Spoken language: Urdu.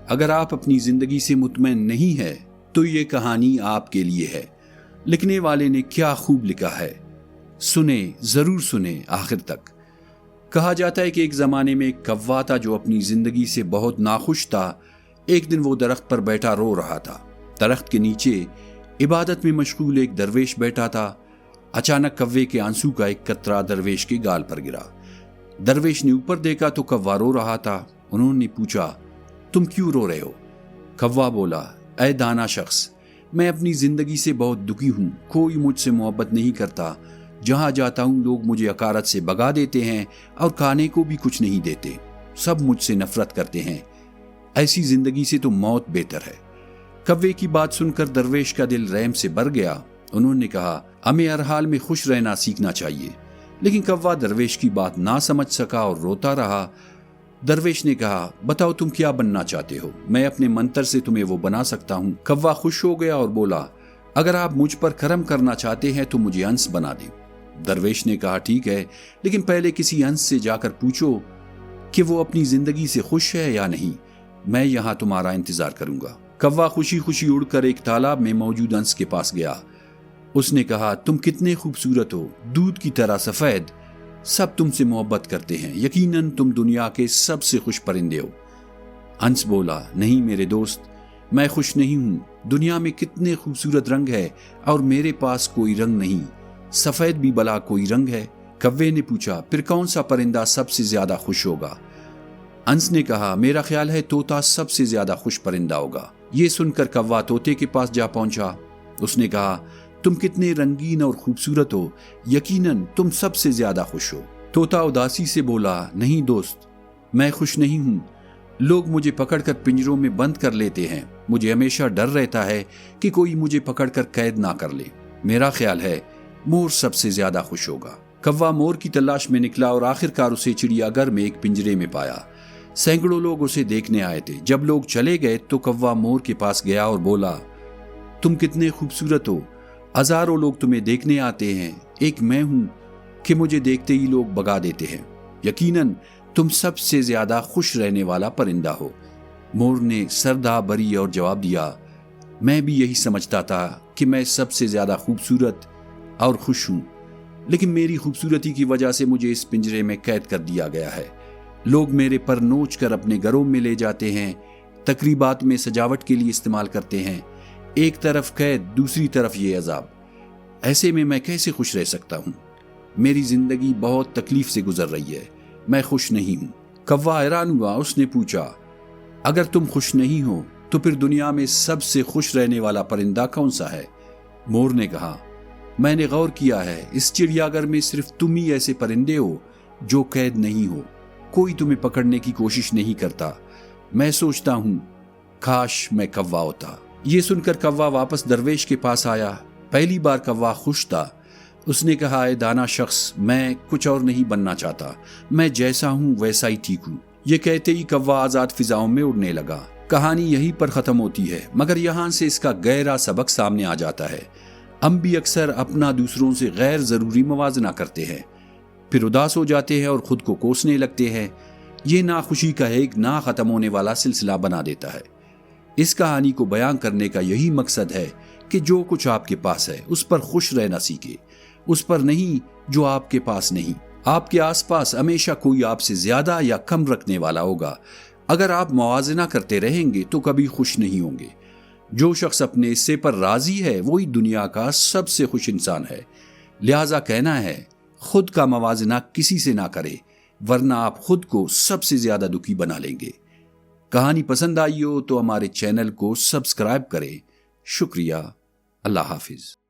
اگر آپ اپنی زندگی سے مطمئن نہیں ہے تو یہ کہانی آپ کے لیے ہے۔ لکھنے والے نے کیا خوب لکھا ہے، سنیں، ضرور سنیں آخر تک۔ کہا جاتا ہے کہ ایک زمانے میں ایک کوا تھا جو اپنی زندگی سے بہت ناخوش تھا۔ ایک دن وہ درخت پر بیٹھا رو رہا تھا۔ درخت کے نیچے عبادت میں مشغول ایک درویش بیٹھا تھا۔ اچانک کوے کے آنسو کا ایک قطرہ درویش کے گال پر گرا۔ درویش نے اوپر دیکھا تو کوا رو رہا تھا۔ انہوں نے پوچھا، تم کیوں رو رہے ہو؟ کوا بولا، اے دانا شخص، میں اپنی زندگی سے بہت دکھی ہوں۔ کوئی مجھ سے محبت نہیں کرتا۔ جہاں جاتا ہوں لوگ مجھے حقارت سے بھگا دیتے ہیں اور کھانے کو بھی کچھ نہیں دیتے۔ سب مجھ سے نفرت کرتے ہیں۔ ایسی زندگی سے تو موت بہتر ہے۔ کوے کی بات سن کر درویش کا دل رحم سے بھر گیا۔ انہوں نے کہا، ہمیں ہر حال میں خوش رہنا سیکھنا چاہیے۔ لیکن کوا درویش کی بات نہ سمجھ سکا اور روتا رہا۔ درویش نے کہا، بتاؤ تم کیا بننا چاہتے ہو؟ میں اپنے منتر سے تمہیں وہ بنا سکتا ہوں۔ کوا خوش ہو گیا اور بولا، اگر آپ مجھ پر کرم کرنا چاہتے ہیں تو مجھے ہنس بنا دیں۔ درویش نے کہا، ٹھیک ہے، لیکن پہلے کسی ہنس سے جا کر پوچھو کہ وہ اپنی زندگی سے خوش ہے یا نہیں۔ میں یہاں تمہارا انتظار کروں گا۔ کوا خوشی خوشی اڑ کر ایک تالاب میں موجود ہنس کے پاس گیا۔ اس نے کہا، تم کتنے خوبصورت ہو، دودھ کی طرح سفید۔ سب تم سے محبت کرتے ہیں۔ یقیناً تم دنیا کے سب سے خوش پرندے ہو۔ ہنس بولا، نہیں میرے دوست، میں خوش نہیں ہوں۔ دنیا میں کتنے خوبصورت رنگ ہے اور میرے پاس کوئی رنگ نہیں۔ سفید بھی بلا کوئی رنگ ہے؟ کوے نے پوچھا، پھر کون سا پرندہ سب سے زیادہ خوش ہوگا؟ ہنس نے کہا، میرا خیال ہے طوطا سب سے زیادہ خوش پرندہ ہوگا۔ یہ سن کر کوا طوطے کے پاس جا پہنچا۔ اس نے کہا، تم کتنے رنگین اور خوبصورت ہو، یقیناً تم سب سے زیادہ خوش ہو۔ طوطا اداسی سے بولا، نہیں دوست، میں خوش نہیں ہوں۔ لوگ مجھے پکڑ کر پنجروں میں بند کر لیتے ہیں۔ مجھے ہمیشہ ڈر رہتا ہے کہ کوئی مجھے پکڑ کر قید نہ کر لے۔ میرا خیال ہے مور سب سے زیادہ خوش ہوگا۔ کوا مور کی تلاش میں نکلا اور آخرکار اسے چڑیا گھر میں ایک پنجرے میں پایا۔ سینکڑوں لوگ اسے دیکھنے آئے تھے۔ جب لوگ چلے گئے تو کوا مور کے پاس گیا اور بولا، تم کتنے خوبصورت ہو، ہزاروں لوگ تمہیں دیکھنے آتے ہیں، ایک میں ہوں کہ مجھے دیکھتے ہی لوگ بھگا دیتے ہیں۔ یقیناً تم سب سے زیادہ خوش رہنے والا پرندہ ہو۔ مور نے سردا بری اور جواب دیا، میں بھی یہی سمجھتا تھا کہ میں سب سے زیادہ خوبصورت اور خوش ہوں، لیکن میری خوبصورتی کی وجہ سے مجھے اس پنجرے میں قید کر دیا گیا ہے۔ لوگ میرے پر نوچ کر اپنے گھروں میں لے جاتے ہیں، تقریبات میں سجاوٹ کے لیے استعمال کرتے ہیں۔ ایک طرف قید، دوسری طرف یہ عذاب۔ ایسے میں کیسے خوش رہ سکتا ہوں؟ میری زندگی بہت تکلیف سے گزر رہی ہے، میں خوش نہیں ہوں۔ کوا حیران ہوا۔ اس نے پوچھا، اگر تم خوش نہیں ہو تو پھر دنیا میں سب سے خوش رہنے والا پرندہ کون سا ہے؟ مور نے کہا، میں نے غور کیا ہے، اس چڑیا گھر میں صرف تم ہی ایسے پرندے ہو جو قید نہیں ہو۔ کوئی تمہیں پکڑنے کی کوشش نہیں کرتا۔ میں سوچتا ہوں کاش میں کوا ہوتا۔ یہ سن کر کوا واپس درویش کے پاس آیا۔ پہلی بار کوا خوش تھا۔ اس نے کہا، اے دانا شخص، میں کچھ اور نہیں بننا چاہتا، میں جیسا ہوں ویسا ہی ٹھیک ہوں۔ یہ کہتے ہی کوا آزاد فضاؤں میں اڑنے لگا۔ کہانی یہیں پر ختم ہوتی ہے، مگر یہاں سے اس کا گہرا سبق سامنے آ جاتا ہے۔ ہم بھی اکثر اپنا دوسروں سے غیر ضروری موازنہ کرتے ہیں، پھر اداس ہو جاتے ہیں اور خود کو کوسنے لگتے ہیں۔ یہ ناخوشی کا ایک نہ ختم ہونے والا سلسلہ بنا دیتا ہے۔ اس کہانی کو بیان کرنے کا یہی مقصد ہے کہ جو کچھ آپ کے پاس ہے اس پر خوش رہنا سیکھے، اس پر نہیں جو آپ کے پاس نہیں۔ آپ کے آس پاس ہمیشہ کوئی آپ سے زیادہ یا کم رکھنے والا ہوگا۔ اگر آپ موازنہ کرتے رہیں گے تو کبھی خوش نہیں ہوں گے۔ جو شخص اپنے حصے پر راضی ہے وہی دنیا کا سب سے خوش انسان ہے۔ لہذا کہنا ہے، خود کا موازنہ کسی سے نہ کرے، ورنہ آپ خود کو سب سے زیادہ دکھی بنا لیں گے۔ کہانی پسند آئی ہو تو ہمارے چینل کو سبسکرائب کریں۔ شکریہ۔ اللہ حافظ۔